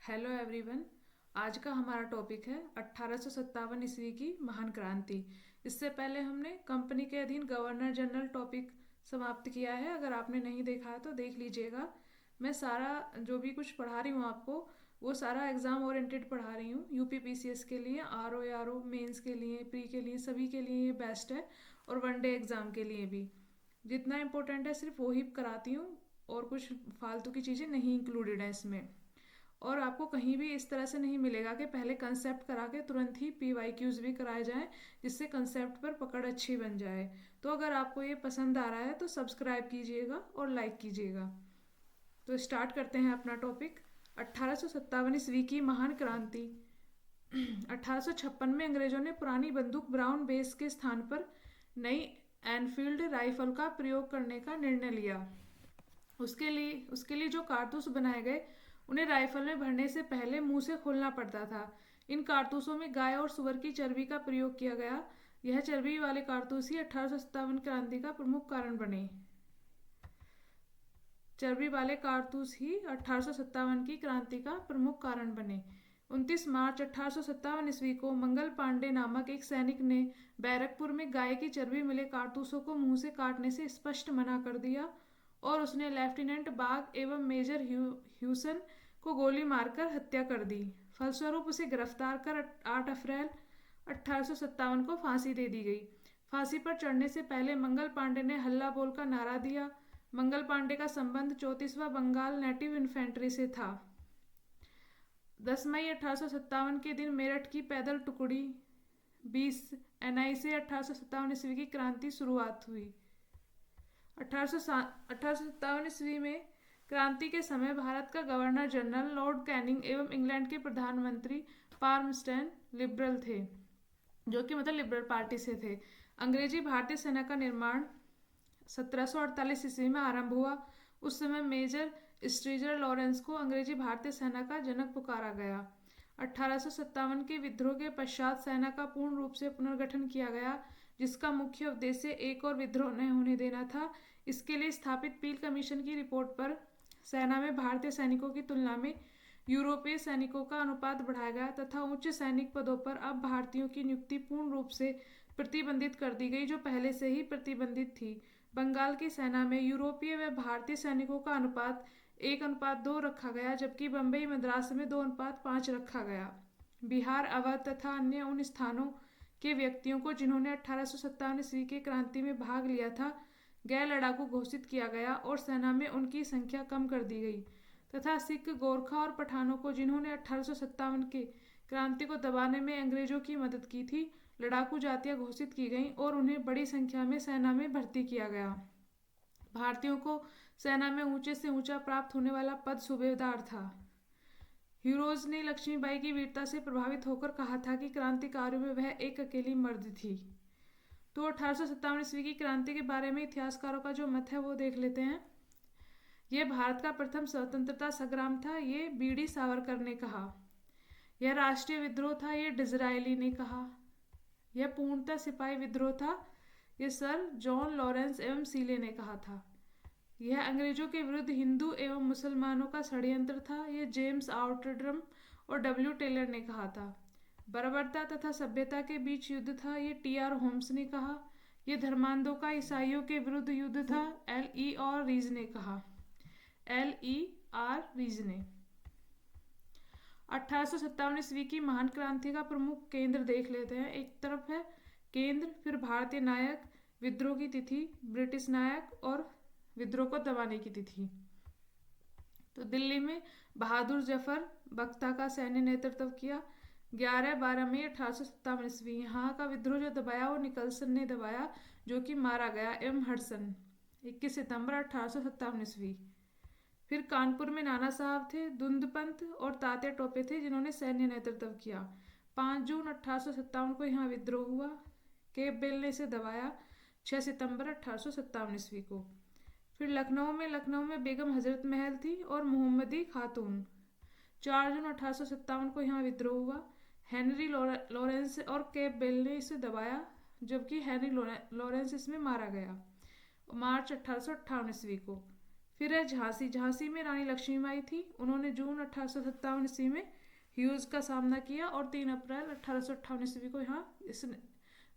Hello everyone. आज का हमारा टॉपिक है 1857 ईस्वी की महान क्रांति। इससे पहले हमने कंपनी के अधीन गवर्नर जनरल टॉपिक समाप्त किया है। अगर आपने नहीं देखा है तो देख लीजिएगा। मैं सारा जो भी कुछ पढ़ा रही हूँ आपको, वो सारा एग्ज़ाम ओरिएंटेड पढ़ा रही हूँ। यूपी पीसीएस के लिए, आर ओ मेंस के लिए, प्री के लिए, सभी के लिए ये बेस्ट है। और वनडे एग्ज़ाम के लिए भी जितना इम्पोर्टेंट है सिर्फ वही कराती हूँ, और कुछ फालतू की चीज़ें नहीं इंक्लूडेड है इसमें। और आपको कहीं भी इस तरह से नहीं मिलेगा कि पहले कंसेप्ट करा के तुरंत ही पीवाईक्यूज भी कराए जाएं, जिससे कंसेप्ट पर पकड़ अच्छी बन जाए। तो अगर आपको ये पसंद आ रहा है तो सब्सक्राइब कीजिएगा और लाइक कीजिएगा। तो स्टार्ट करते हैं अपना टॉपिक। 1857 ईस्वी की महान क्रांति। 1856 में अंग्रेजों ने पुरानी बंदूक ब्राउन बेस के स्थान पर नई एनफील्ड राइफल का प्रयोग करने का निर्णय लिया। उसके लिए जो कारतूस बनाए गए, उन्हें राइफल में भरने से पहले मुंह से खोलना पड़ता था। इन कारतूसों में गाय और सुअर की चर्बी का प्रयोग किया गया। यह चर्बी वाले कारतूस ही 1857 क्रांति का प्रमुख कारण बने। चर्बी वाले कारतूस ही 1857 की क्रांति का प्रमुख कारण बने। 29 मार्च 1857 ईस्वी को मंगल पांडे नामक एक सैनिक ने बैरकपुर में गाय की चर्बी मिले कारतूसों को मुंह से काटने से स्पष्ट मना कर दिया, और उसने लेफ्टिनेंट बाग एवं मेजर ह्यूसन को गोली मारकर हत्या कर दी। फलस्वरूप उसे गिरफ्तार कर 8 अप्रैल 1857 को फांसी दे दी गई। फांसी पर चढ़ने से पहले मंगल पांडे ने हल्ला बोल का नारा दिया। मंगल पांडे का संबंध 34वां बंगाल नेटिव इन्फेंट्री से था। 10 मई 1857 के दिन मेरठ की पैदल टुकड़ी 20 एनआई से 1857 ईस्वी की क्रांति शुरुआत हुई। 1857 ईस्वी में क्रांति के समय भारत का गवर्नर जनरल लॉर्ड कैनिंग एवं इंग्लैंड के प्रधानमंत्री पाल्मस्टन लिबरल थे, जो कि मतलब लिबरल पार्टी से थे। अंग्रेजी भारतीय सेना का निर्माण 1748 ईस्वी में आरंभ हुआ। उस समय मेजर स्ट्रीजर लॉरेंस को अंग्रेजी भारतीय सेना का जनक पुकारा गया। 1857 के विद्रोह के पश्चात सेना का पूर्ण रूप से पुनर्गठन किया गया, जिसका मुख्य उद्देश्य एक और विद्रोह न होने देना था। इसके लिए स्थापित पील कमीशन की रिपोर्ट पर सेना में भारतीय सैनिकों की तुलना में यूरोपीय सैनिकों का अनुपात बढ़ाया गया तथा उच्च सैनिक पदों पर अब भारतीयों की नियुक्ति पूर्ण रूप से प्रतिबंधित कर दी गई, जो पहले से ही प्रतिबंधित थी। बंगाल की सेना में यूरोपीय व भारतीय सैनिकों का अनुपात 1:2 रखा गया, जबकि बम्बई मद्रास में 2:5 रखा गया। बिहार, अवध तथा अन्य उन स्थानों के व्यक्तियों को जिन्होंने 1857 ईस्वी की क्रांति में भाग लिया था, गैर लड़ाकू घोषित किया गया और सेना में उनकी संख्या कम कर दी गई, तथा सिख, गोरखा और पठानों को जिन्होंने 1857 के क्रांति को दबाने में अंग्रेजों की मदद की थी, लड़ाकू जातियां घोषित की गईं और उन्हें बड़ी संख्या में सेना में भर्ती किया गया। भारतीयों को सेना में ऊंचे से ऊंचा प्राप्त होने वाला पद सूबेदार था। ह्यूरोज ने लक्ष्मीबाई की वीरता से प्रभावित होकर कहा था कि क्रांतिकारियों में वह एक अकेली मर्द थी। तो 1857 ईस्वी की क्रांति के बारे में इतिहासकारों का जो मत है वो देख लेते हैं। यह भारत का प्रथम स्वतंत्रता संग्राम था, ये बीडी सावरकर ने कहा। यह राष्ट्रीय विद्रोह था, ये डिजरायली ने कहा। यह पूर्णतः सिपाही विद्रोह था, यह सर जॉन लॉरेंस एवं सीले ने कहा था। यह अंग्रेजों के विरुद्ध हिंदू एवं मुसलमानों का षड्यंत्र था, यह जेम्स आउटरड्रम और डब्ल्यू टेलर ने कहा था। बर्बरता तथा सभ्यता के बीच युद्ध था, ये टी.आर. होम्स ने कहा। यह धर्मांधों का ईसाइयों के विरुद्ध युद्ध था, L.E. और रीज ने कहा। L.E.R. रीज ने 1857 ईस्वी की महान क्रांति का प्रमुख केंद्र देख लेते हैं। एक तरफ है केंद्र, फिर भारतीय नायक, विद्रोह की तिथि, ब्रिटिश नायक और विद्रोह को दबाने की तिथि। तो दिल्ली में बहादुर जफर बख्ता का सैन्य नेतृत्व किया। 11-12 मई 1857 ईस्वी। यहाँ का विद्रोह जो दबाया वो निकलसन ने दबाया, जो कि मारा गया, एवं हडसन। 21 सितंबर 1857 ईस्वी। फिर कानपुर में नाना साहब थे, दुंदपंत और तात्या टोपे थे जिन्होंने सैन्य नेतृत्व किया। 5 जून 1857 को यहाँ विद्रोह हुआ, केप बेल ने इसे दबाया। 6 सितंबर 1857 ईस्वी को। फिर लखनऊ में बेगम हजरत महल थी और मोहम्मदी खातून। 4 जून 1857 को यहाँ विद्रोह हुआ। हेनरी लॉरेंस और केप बेल ने इसे दबाया, जबकि हेनरी लॉरेंस इसमें मारा गया। मार्च 1858 ईस्वी को। फिर है झांसी। झांसी में रानी लक्ष्मीबाई थी। उन्होंने जून 1857 ईस्वी में ह्यूज का सामना किया और 3 अप्रैल 1858 ईस्वी को यहाँ इस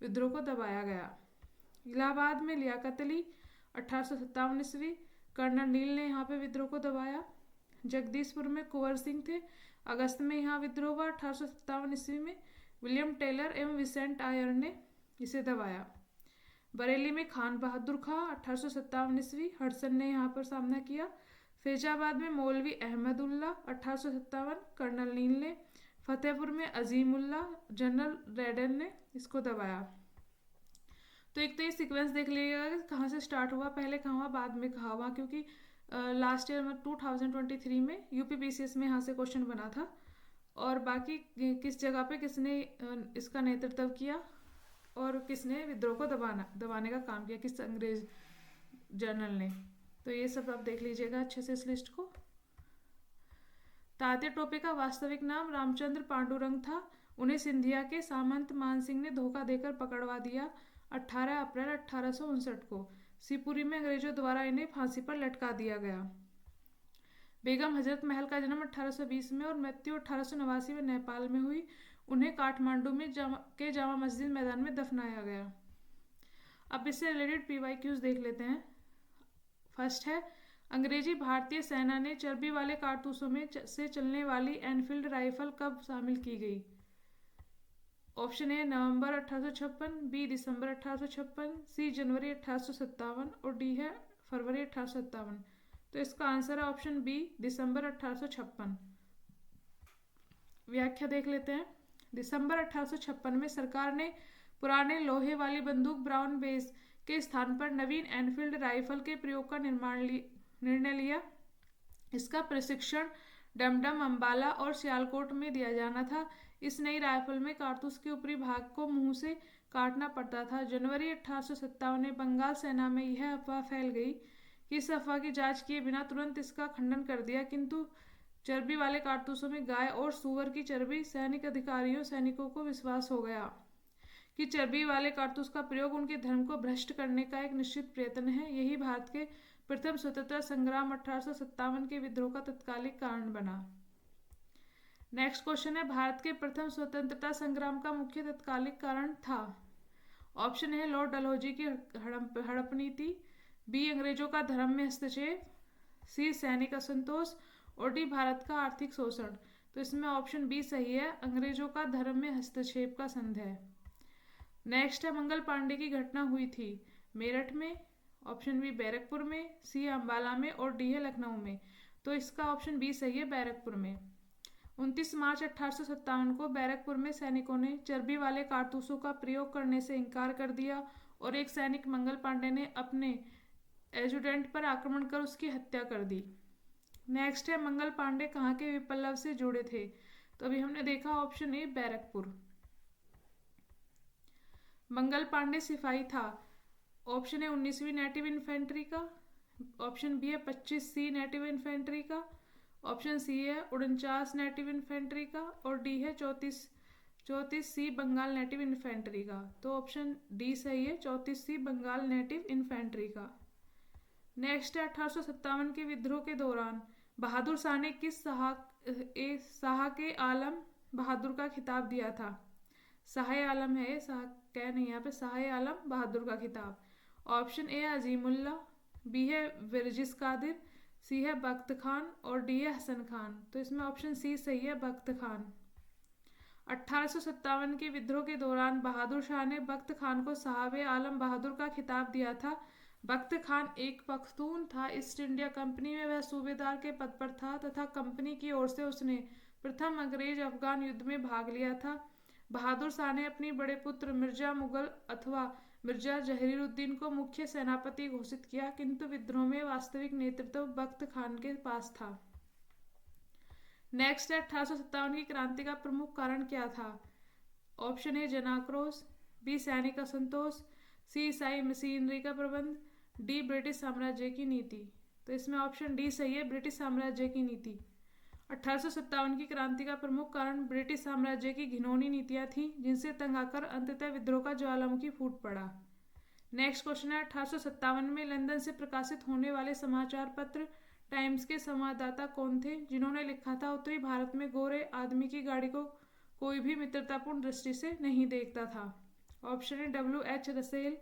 विद्रोह को दबाया गया। इलाहाबाद में लियाकत अली 1857 ईस्वी, कर्नल नील ने यहाँ पे विद्रोह को दबाया। जगदीशपुर में कुंवर सिंह थे। अगस्त में यहाँ विद्रोह हुआ 1857 ईस्वी में। विलियम टेलर एवं विसेंट आयर ने इसे दबाया। बरेली में खान बहादुर खां 1857 ईस्वी, हडसन ने यहाँ पर सामना किया। फैजाबाद में मौलवी अहमदुल्ला 1857, कर्नल नील ने। फतेहपुर में अजीमुल्ला, जनरल रेडन ने इसको दबाया। तो एक तो ये सीक्वेंस देख लीजिएगा कि कहाँ से स्टार्ट हुआ, पहले कहाँ हुआ बाद में कहाँ हुआ, क्योंकि लास्ट ईयर में 2023 में यूपीपीसीएस में यहाँ से क्वेश्चन बना था। और बाकी किस जगह पे किसने इसका नेतृत्व किया और किसने विद्रोह को दबाने का काम किया, किस अंग्रेज जनरल ने। तो ये सब आप देख लीजिएगा अच्छे से इस लिस्ट को। तात्या टोपे का वास्तविक नाम रामचंद्र पांडुरंग था। उन्हें सिंधिया के सामंत मान सिंह ने धोखा देकर पकड़वा दिया 18 अप्रैल 1859 को। शिवपुरी में अंग्रेजों द्वारा इन्हें फांसी पर लटका दिया गया। बेगम हजरत महल का जन्म 1820 में और मृत्यु 1889 में नेपाल में हुई। उन्हें काठमांडू में जामा मस्जिद मैदान में दफनाया गया। अब इससे रिलेटेड PYQs देख लेते हैं। फर्स्ट है, अंग्रेजी भारतीय सेना ने चर्बी वाले कारतूसों में से चलने वाली एनफील्ड राइफल कब शामिल की गई? ऑप्शन ए नवंबर 1856, बी दिसंबर 1856, सी जनवरी 1857 और डी है फरवरी 1857। तो इसका आंसर है ऑप्शन बी दिसंबर 1856। व्याख्या देख लेते हैं। दिसंबर 1856 में सरकार ने पुराने लोहे वाली बंदूक ब्राउन बेस के स्थान पर नवीन एनफील्ड राइफल के प्रयोग का निर्णय लिया। इसका प्रशिक्षण डमडम, अंबाला और सियालकोट में दिया जाना था। इस नई राइफल में कारतूस के ऊपरी भाग को मुंह से काटना पड़ता था। जनवरी 1857 में बंगाल सेना में यह अफवाह फैल गई कि इस अफवाह की जांच किए बिना तुरंत इसका खंडन कर दिया, किंतु चर्बी वाले कारतूसों में गाय और सूअर की चर्बी सैनिकों को विश्वास हो गया कि चर्बी वाले कारतूस का प्रयोग उनके धर्म को भ्रष्ट करने का एक निश्चित प्रयत्न है। यही भारत के प्रथम स्वतंत्रता संग्राम 1857 के विद्रोह का तत्कालिक कारण बना। नेक्स्ट क्वेश्चन है, भारत के प्रथम स्वतंत्रता संग्राम का मुख्य तत्कालिक कारण था। ऑप्शन है लॉर्ड डलहौजी की हड़प नीति, बी अंग्रेजों का धर्म में हस्तक्षेप, सी सैनिक असंतोष और डी भारत का आर्थिक शोषण। तो इसमें ऑप्शन बी सही है, अंग्रेजों का धर्म में हस्तक्षेप का संदेह। नेक्स्ट है, मंगल पांडे की घटना हुई थी मेरठ में, ऑप्शन बी बैरकपुर में, सी अंबाला में और डी है लखनऊ में। तो इसका ऑप्शन बी सही है, बैरकपुर में। 29 मार्च 1857 को बैरकपुर में सैनिकों ने चर्बी वाले कारतूसों का प्रयोग करने से इनकार कर दिया और एक सैनिक मंगल पांडे ने अपने एजुडेंट पर आक्रमण कर उसकी हत्या कर दी। नेक्स्ट है, मंगल पांडे कहाँ के विप्लव से जुड़े थे? तो अभी हमने देखा ऑप्शन ए बैरकपुर। मंगल पांडे सिपाही था। ऑप्शन है 19वीं नेटिव इन्फेंट्री का, ऑप्शन बी है 25C नेटिव इन्फेंट्री का, ऑप्शन सी है 49 नेटिव इन्फेंट्री का और डी है 34C बंगाल नेटिव इन्फेंट्री का। तो ऑप्शन डी सही है, 34C बंगाल नेटिव इन्फेंट्री का। नेक्स्ट है, 1857 के विद्रोह के दौरान बहादुर शाह ने किस शाह के आलम बहादुर का खिताब दिया था? शाह आलम है, शाह क्या नहीं यहाँ पे, शाह आलम बहादुर का खिताब। ऑप्शन ए अजीमुल्ला, बी है विरजिस कादिर, सी है बख्त खान और डी है हसन खान। तो इसमें ऑप्शन सी सही है, बख्त खान। 1857 के विद्रोह के दौरान बहादुर शाह ने बख्त खान को साहब आलम बहादुर का खिताब दिया था। बख्त खान एक पख्तून था। ईस्ट इंडिया कंपनी में वह सूबेदार के पद पर था तथा कंपनी की ओर से उसने प्रथम अंग्रेज अफगान युद्ध में भाग लिया था। बहादुर शाह ने अपनी बड़े पुत्र मिर्जा मुगल अथवा मिर्जा जहीरुद्दीन को मुख्य सेनापति घोषित किया, किंतु विद्रोह में वास्तविक नेतृत्व बख्त खान के पास था। नेक्स्ट है, 1857 की क्रांति का प्रमुख कारण क्या था? ऑप्शन ए जनाक्रोश, बी सैनिक असंतोष, सी ईसाई मशीनरी का प्रबंध, डी ब्रिटिश साम्राज्य की नीति। तो इसमें ऑप्शन डी सही है, ब्रिटिश साम्राज्य की नीति। 1857 की क्रांति का प्रमुख कारण ब्रिटिश साम्राज्य की घिनौनी नीतियां थीं, जिनसे तंग आकर अंततः विद्रोह का ज्वालामुखी फूट पड़ा। नेक्स्ट क्वेश्चन है 1857 में लंदन से प्रकाशित होने वाले समाचार पत्र टाइम्स के संवाददाता कौन थे जिन्होंने लिखा था उत्तरी भारत में गोरे आदमी की गाड़ी को कोई भी मित्रतापूर्ण दृष्टि से नहीं देखता था। ऑप्शन है W.H. रसेल,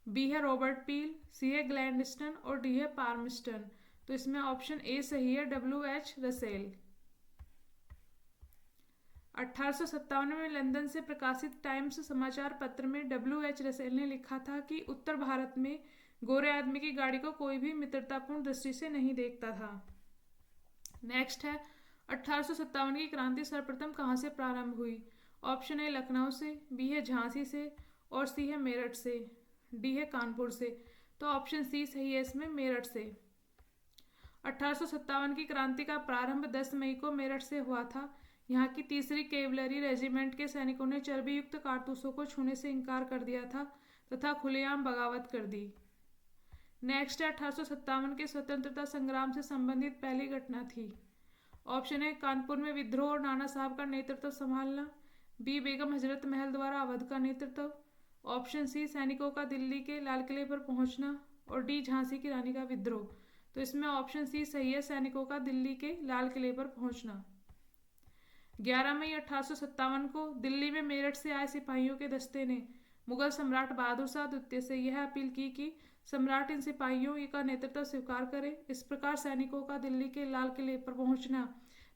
बी है रॉबर्ट पील, सी है ग्लैडस्टन और डी है पार्मस्टन। तो इसमें ऑप्शन ए सही है, W.H. रसेल। 1857 में लंदन से प्रकाशित टाइम्स समाचार पत्र में W.H. रसेल ने लिखा था कि उत्तर भारत में गोरे आदमी की गाड़ी को कोई भी मित्रतापूर्ण दृष्टि से नहीं देखता था। नेक्स्ट है 1857 की क्रांति सर्वप्रथम कहाँ से प्रारंभ हुई। ऑप्शन ए लखनऊ से, बी है झांसी से और सी है मेरठ से, डी है कानपुर से। तो ऑप्शन सी सही है इसमें, मेरठ से। 1857 की क्रांति का प्रारंभ 10 मई को मेरठ से हुआ था। यहाँ की 3री कैवलरी रेजिमेंट के सैनिकों ने चर्बी युक्त कारतूसों को छूने से इनकार कर दिया था तथा खुलेआम बगावत कर दी। नेक्स्ट है 1857 के स्वतंत्रता संग्राम से संबंधित पहली घटना थी। ऑप्शन है कानपुर में विद्रोह और नाना साहब का नेतृत्व संभालना, बी बेगम हजरत महल द्वारा अवध का नेतृत्व, ऑप्शन सी सैनिकों का दिल्ली के लाल किले पर पहुंचना और डी झांसी की रानी का विद्रोह। तो इसमें ऑप्शन सी सही है, सैनिकों का दिल्ली के लाल किले पर पहुंचना। 11 मई 1857 को दिल्ली में मेरठ से आए सिपाहियों के दस्ते ने मुगल सम्राट बहादुर शाह द्वितीय से यह अपील की कि सम्राट इन सिपाहियों का नेतृत्व स्वीकार करे। इस प्रकार सैनिकों का दिल्ली के लाल किले पर पहुंचना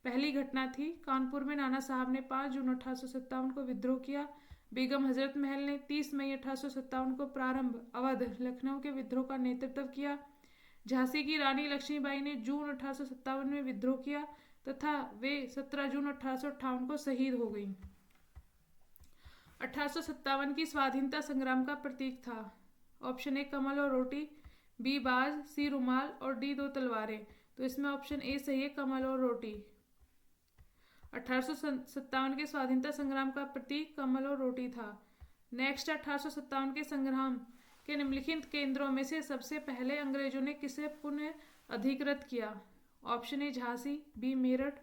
पहली घटना थी। कानपुर में नाना साहब ने 5 जून 1857 को विद्रोह किया। बेगम हजरत महल ने 30 मई 1857 को प्रारंभ अवध लखनऊ के विद्रोह का नेतृत्व किया। झांसी की रानी लक्ष्मीबाई ने जून 1857 में विद्रोह किया तथा वे 17 जून 1858 को शहीद हो गईं। 1857 की स्वाधीनता संग्राम का प्रतीक था। ऑप्शन ए कमल और रोटी, बी बाज, सी रुमाल और डी 2 तलवारें। तो इसमें ऑप्शन ए सही है, कमल और रोटी। 1857 के स्वाधीनता संग्राम का प्रतीक कमल और रोटी था। नेक्स्ट 1857 के संग्राम के निम्नलिखित केंद्रों में से सबसे पहले अंग्रेजों ने किसे पुनः अधिकृत किया। Option A Jhansi, B Meerut,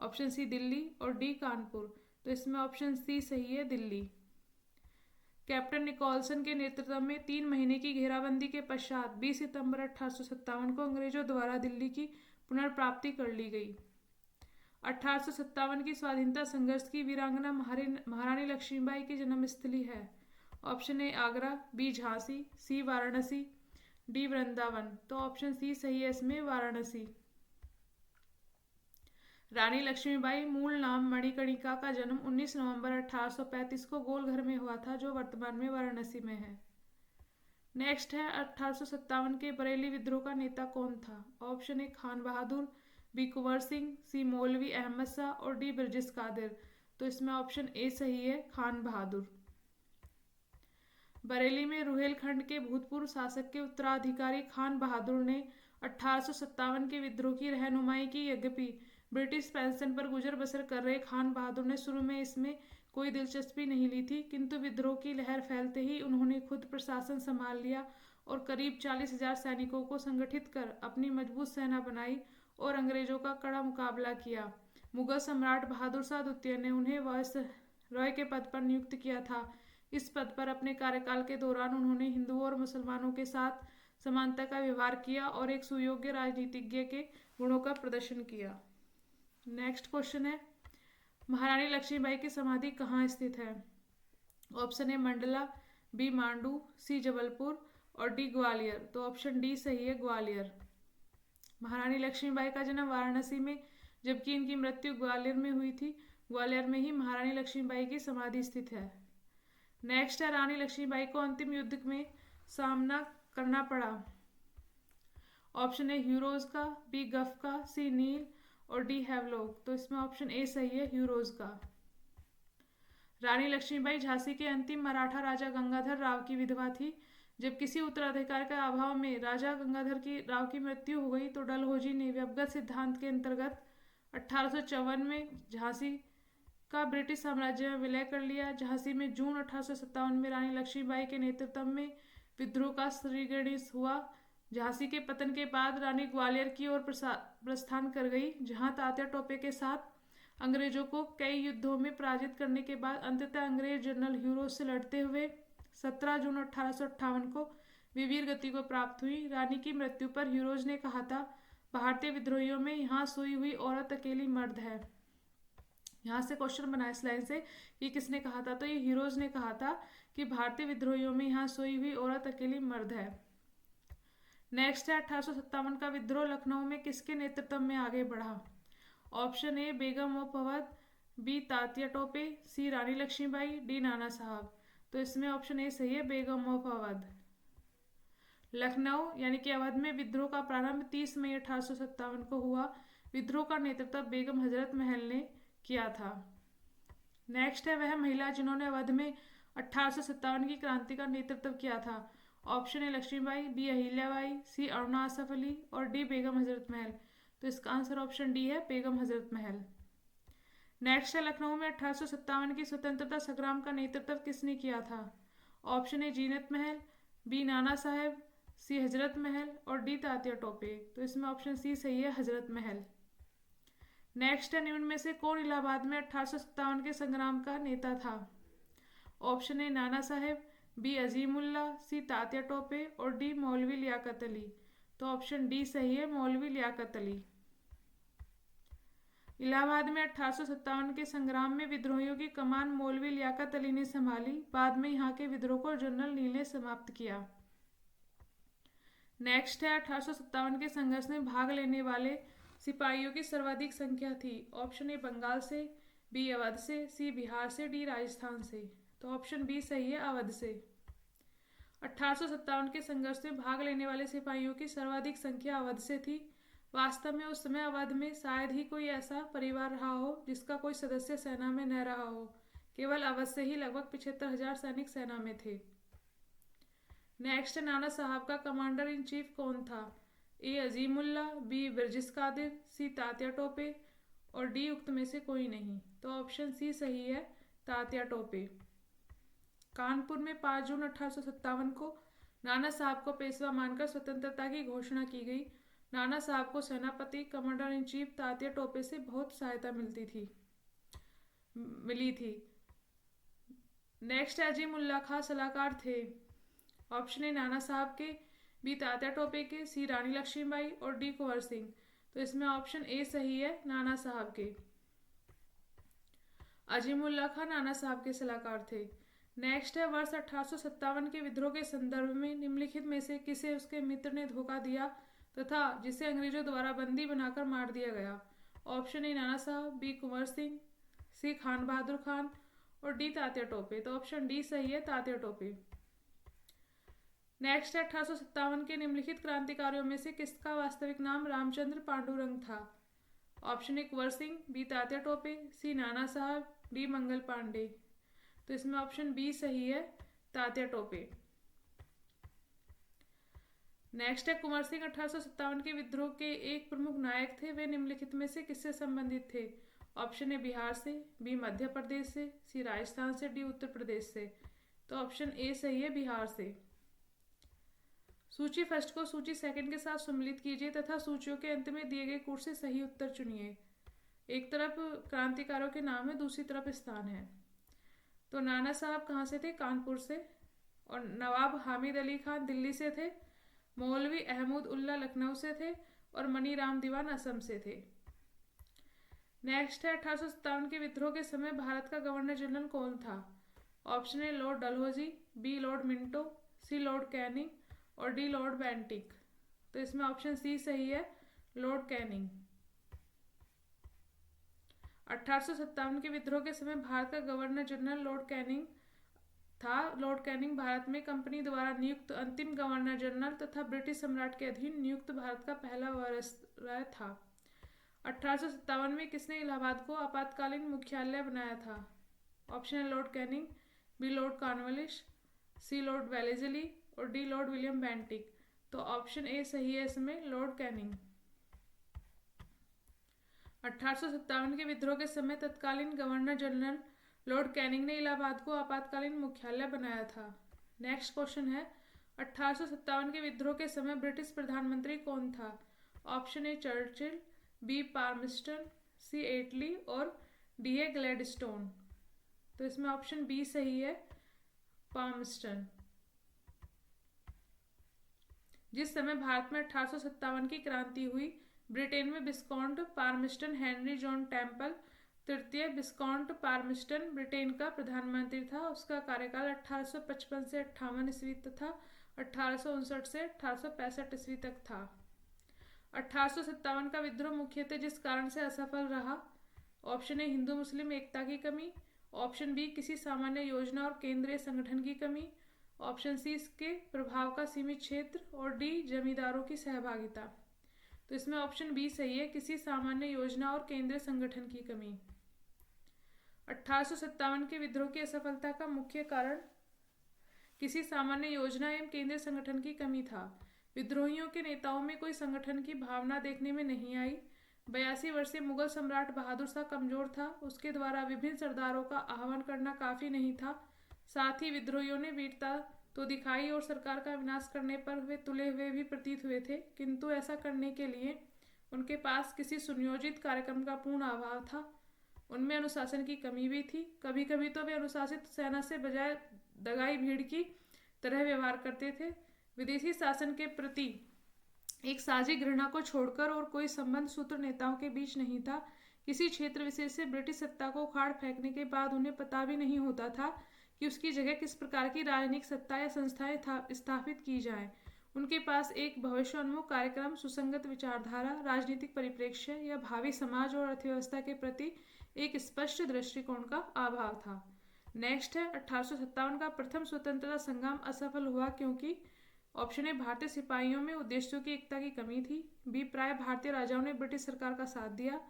option C Delhi और डी कानपुर। तो इसमें ऑप्शन सी सही है, दिल्ली। कैप्टन निकोलसन के नेतृत्व में 3 महीने की घेराबंदी के पश्चात 20 सितंबर 1857 को अंग्रेजों द्वारा दिल्ली की पुनर्प्राप्ति कर ली गई। 1857 की स्वाधीनता संघर्ष की वीरांगना महारानी लक्ष्मीबाई की जन्मस्थली है। Option A Agra, B Jhansi, C Varanasi, D Vrindavan. तो ऑप्शन सी सही है इसमें, वाराणसी। रानी लक्ष्मीबाई मूल नाम मणिकर्णिका का जन्म 19 नवंबर 1835 को गोलघर में हुआ था, जो वर्तमान में वाराणसी में है। नेक्स्ट है 1857 के बरेली विद्रोह का नेता कौन था। Option A Khan Bahadur, B Kunwar Singh, C Maulvi Ahmad Shah और डी ब्रजेश कादिर। तो इसमें ऑप्शन ए सही है, खान बहादुर। बरेली में रुहेलखंड के भूतपूर्व शासक के उत्तराधिकारी खान बहादुर ने 1857 के विद्रोह की रहनुमाई की। यद्यपि ब्रिटिश पेंशन पर गुजर बसर कर रहे खान बहादुर ने शुरू में इसमें कोई दिलचस्पी नहीं ली थी, किंतु विद्रोह की लहर फैलते ही उन्होंने खुद प्रशासन संभाल लिया और करीब 40,000 सैनिकों को संगठित कर अपनी मजबूत सेना बनाई और अंग्रेजों का कड़ा मुकाबला किया। मुगल सम्राट बहादुर शाह द्वितीय ने उन्हें वायसरॉय के पद पर नियुक्त किया था। इस पद पर अपने कार्यकाल के दौरान उन्होंने हिंदुओं और मुसलमानों के साथ समानता का व्यवहार किया और एक सुयोग्य राजनीतिज्ञ के गुणों का प्रदर्शन किया। नेक्स्ट क्वेश्चन है, महारानी लक्ष्मीबाई की समाधि कहाँ स्थित है। Option A Mandla, B Mandu, C Jabalpur और डी ग्वालियर। तो ऑप्शन डी सही है, ग्वालियर। महारानी लक्ष्मीबाई का जन्म वाराणसी में जबकि इनकी मृत्यु ग्वालियर में हुई थी। ग्वालियर में ही महारानी लक्ष्मीबाई की समाधि स्थित है। नेक्स्ट है, रानी लक्ष्मीबाई को अंतिम युद्ध में सामना करना पड़ा। ऑप्शन ए ह्यूरोज का, बी गफ का, सी नील और डी हैवलॉक। तो इसमें ऑप्शन ए सही है, ह्यूरोज का। रानी लक्ष्मीबाई झांसी के अंतिम मराठा राजा गंगाधर राव की विधवा थी। जब किसी उत्तराधिकार के अभाव में राजा गंगाधर राव की मृत्यु हो गई तो डलहौजी ने व्यवगत सिद्धांत के अंतर्गत 1854 में झांसी का ब्रिटिश साम्राज्य में विलय कर लिया। झांसी में जून 1857 में रानी लक्ष्मीबाई के नेतृत्व में विद्रोह का श्रीगणेश हुआ। झांसी के पतन के बाद रानी ग्वालियर की ओर प्रस्थान कर गई, जहां तात्या टोपे के साथ अंग्रेजों को कई युद्धों में पराजित करने के बाद अंततः अंग्रेज जनरल ह्यूरोज से लड़ते हुए 17 जून 1858 को विवीर गति को प्राप्त हुई। रानी की मृत्यु पर हीरोज ने कहा था, भारतीय विद्रोहियों में यहाँ सोई हुई औरत अकेली मर्द है। यहाँ से क्वेश्चन बना इस लाइन से, ये किसने कहा था? तो ये हीरोज ने कहा था कि भारतीय विद्रोहियों में यहाँ सोई हुई औरत अकेली मर्द है। नेक्स्ट है 1857 का विद्रोह लखनऊ में किसके नेतृत्व में आगे बढ़ा? Option A Begum of Awadh, B Tatya Tope, C Rani Lakshmibai, D Nana Sahib. तो इसमें ऑप्शन ए सही है, बेगम ऑफ अवध। लखनऊ यानी कि अवध में विद्रोह का प्रारंभ 30 मई 1857 को हुआ। विद्रोह का नेतृत्व बेगम हजरत महल ने किया था। नेक्स्ट है वह महिला जिन्होंने अवध में 1857 की क्रांति का नेतृत्व किया था। Option A Lakshmibai, B Ahilyabai, C Aruna Asaf Ali और डी बेगम हजरत महल। तो इसका आंसर ऑप्शन डी है, बेगम हजरत महल। नेक्स्ट है लखनऊ में 1857 की स्वतंत्रता संग्राम का नेतृत्व किसने किया था? ऑप्शन ए जीनत महल, बी नाना साहेब, सी हजरत महल और डी तात्या टोपे। तो इसमें ऑप्शन सी सही है, हजरत महल। नेक्स्ट है निम्न में से कौन इलाहाबाद में 1857 के संग्राम का नेता था? ऑप्शन ए नाना साहेब, बी अजीमुल्ला, सी तात्या टोपे और डी मौलवी लियाकत अली। तो ऑप्शन डी सही है, मौलवी लियाकत अली। इलाहाबाद में 1857 के संग्राम में विद्रोहियों की कमान मौलवी लियाकत अली ने संभाली। बाद में यहाँ के विद्रोह को जनरल नील ने समाप्त किया। नेक्स्ट है 1857 के संघर्ष में भाग लेने वाले सिपाहियों की सर्वाधिक संख्या थी। ऑप्शन ए बंगाल से, बी अवध से, सी बिहार से, डी राजस्थान से। तो ऑप्शन बी सही है, अवध से। 1857 के संघर्ष में भाग लेने वाले सिपाहियों की सर्वाधिक संख्या अवध से थी। वास्तव में उस समय अवध में शायद ही कोई ऐसा परिवार रहा हो जिसका कोई सदस्य सेना में न रहा हो। केवल अवध से ही लगभग 75,000 सैनिक सेना में थे। नेक्स्ट नाना साहब का कमांडर इन चीफ कौन था? ए अजीमुल्ला, बी बिरजिस कादिर, सी तात्या टोपे और डी उक्त में से कोई नहीं। तो ऑप्शन सी सही है, तात्या टोपे। कानपुर में 5 जून 1857 को नाना साहब को पेशवा मानकर स्वतंत्रता की घोषणा की गई। नाना साहब को सेनापति commander in chief Tatya Tope से बहुत सहायता मिली थी। नेक्स्ट अजीमुल्ला खां सलाहकार थे। ऑप्शन ए नाना साहब के, बी तात्या टोपे के, सी रानी लक्ष्मीबाई और डी कुंवर सिंह। तो इसमें ऑप्शन ए सही है, नाना साहब के। अजीमुल्ला खां नाना साहब के सलाहकार थे। नेक्स्ट है वर्ष 1857 के विद्रोह के संदर्भ में निम्नलिखित में से किसे उसके मित्र ने धोखा दिया तथा जिसे अंग्रेजों द्वारा बंदी बनाकर मार दिया गया? ऑप्शन ए नाना साहब, बी कुंवर सिंह, सी खान बहादुर खान और डी तात्या टोपे। तो ऑप्शन डी सही है, तात्या टोपे। नेक्स्ट है 1857 के निम्नलिखित क्रांतिकारियों में से किसका वास्तविक नाम रामचंद्र पांडुरंग था? Option A Kunwar Singh, B Tatya Tope, C Nana Sahab, D Mangal Pandey. तो इसमें ऑप्शन बी सही है, तात्या टोपे। नेक्स्ट है कुंवर सिंह 1857 के विद्रोह के एक प्रमुख नायक थे। वे निम्नलिखित में से किससे संबंधित थे? ऑप्शन ए बिहार से, बी मध्य प्रदेश से, सी राजस्थान से, डी उत्तर प्रदेश से। तो ऑप्शन ए सही है, बिहार से। सूची फर्स्ट को सूची सेकंड के साथ सम्मिलित कीजिए तथा सूचियों के अंत में दिए गए कोड से सही उत्तर चुनिए। एक तरफ क्रांतिकारों के नाम है, दूसरी तरफ स्थान है। तो नाना साहब कहाँ से थे? कानपुर से। और नवाब हामिद अली खान दिल्ली से थे। मौलवी अहमद उल्ला लखनऊ से थे और मनी राम दीवान असम से थे। नेक्स्ट है 1857 के विद्रोह के समय भारत का गवर्नर जनरल कौन था? Option A Lord Dalhousie, B Lord Minto, C Lord Canning और डी लॉर्ड बेंटिक। तो इसमें ऑप्शन सी सही है, लॉर्ड कैनिंग। 1857 के विद्रोह के समय भारत का गवर्नर जनरल लॉर्ड कैनिंग था। लॉर्ड कैनिंग भारत में कंपनी द्वारा नियुक्त अंतिम गवर्नर जनरल तथा ब्रिटिश सम्राट के अधीन नियुक्त भारत का पहला वायसराय था। 1857 में किसने इलाहाबाद को आपातकालीन मुख्यालय बनाया था? Option A Lord Canning, B Lord Cornwallis, C Lord Wellesley और डी लॉर्ड विलियम बेंटिक। तो ऑप्शन ए सही है इसमें, लॉर्ड कैनिंग। 1857 के विद्रोह के समय तत्कालीन गवर्नर जनरल लॉर्ड कैनिंग ने इलाहाबाद को आपातकालीन मुख्यालय बनाया था। नेक्स्ट क्वेश्चन है 1857 के विद्रोह के समय ब्रिटिश प्रधानमंत्री कौन था? ऑप्शन ए चर्चिल, बी पाल्मस्टन, सी एटली और डी ए ग्लैडस्टोन। तो इसमें ऑप्शन बी सही है, पाल्मस्टन। जिस समय भारत में 1857 की क्रांति हुई, ब्रिटेन में विस्काउंट पाल्मस्टन हेनरी जॉन टेम्पल तृतीय विस्काउंट पाल्मस्टन ब्रिटेन का प्रधानमंत्री था। उसका कार्यकाल 1855 से 58 ईस्वी तथा 1859 से 1865 ईस्वी तक था। 1857 का विद्रोह मुख्यतः जिस कारण से असफल रहा, ऑप्शन ए हिंदू मुस्लिम एकता की कमी, ऑप्शन बी किसी सामान्य योजना और केंद्रीय संगठन की कमी, ऑप्शन सी इसके प्रभाव का सीमित क्षेत्र और डी जमींदारों की सहभागिता। तो इसमें ऑप्शन बी सही है, किसी सामान्य योजना और केंद्रीय संगठन की कमी। 1857 के विद्रोह की असफलता का मुख्य कारण किसी सामान्य योजना एवं केंद्रीय संगठन की कमी था। विद्रोहियों के नेताओं में कोई संगठन की भावना देखने में नहीं आई। 82 वर्षीय मुगल सम्राट बहादुर शाह कमजोर था, उसके द्वारा विभिन्न सरदारों का आह्वान करना काफी नहीं था। साथ ही विद्रोहियों ने वीरता तो दिखाई और सरकार का विनाश करने पर वे तुले हुए भी प्रतीत हुए थे, किंतु ऐसा करने के लिए उनके पास किसी सुनियोजित कार्यक्रम का पूर्ण अभाव था। उनमें अनुशासन की कमी भी थी। कभी कभी तो वे अनुशासित सेना से बजाय दगाई भीड़ की तरह व्यवहार करते थे। विदेशी शासन के प्रति एक साझी घृणा को छोड़कर और कोई संबंध सूत्र नेताओं के बीच नहीं था। किसी क्षेत्र विशेष से ब्रिटिश सत्ता को उखाड़ फेंकने के बाद उन्हें पता भी नहीं होता था कि उसकी जगह किस प्रकार की राजनीतिक सत्ता या संस्थाएं स्थापित की जाएं। उनके पास एक भविष्योन्मुख कार्यक्रम, सुसंगत विचारधारा, राजनीतिक परिप्रेक्ष्य या भावी समाज और अर्थव्यवस्था के प्रति एक स्पष्ट दृष्टिकोण का अभाव था। नेक्स्ट है 1857 का प्रथम स्वतंत्रता संग्राम असफल हुआ क्योंकि ऑप्शन ए भारतीय सिपाहियों में उद्देश्यों की एकता की कमी थी, बी प्राय भारतीय राजाओं ने ब्रिटिश सरकार का साथ दिया,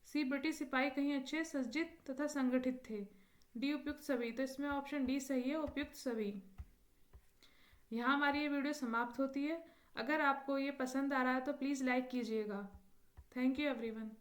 सी ब्रिटिश सिपाही कहीं अच्छे सज्जित तथा संगठित थे, डी उपयुक्त सभी। तो इसमें ऑप्शन डी सही है, उपयुक्त सभी। यहाँ हमारी ये वीडियो समाप्त होती है। अगर आपको ये पसंद आ रहा है तो प्लीज़ लाइक कीजिएगा। Thank you everyone.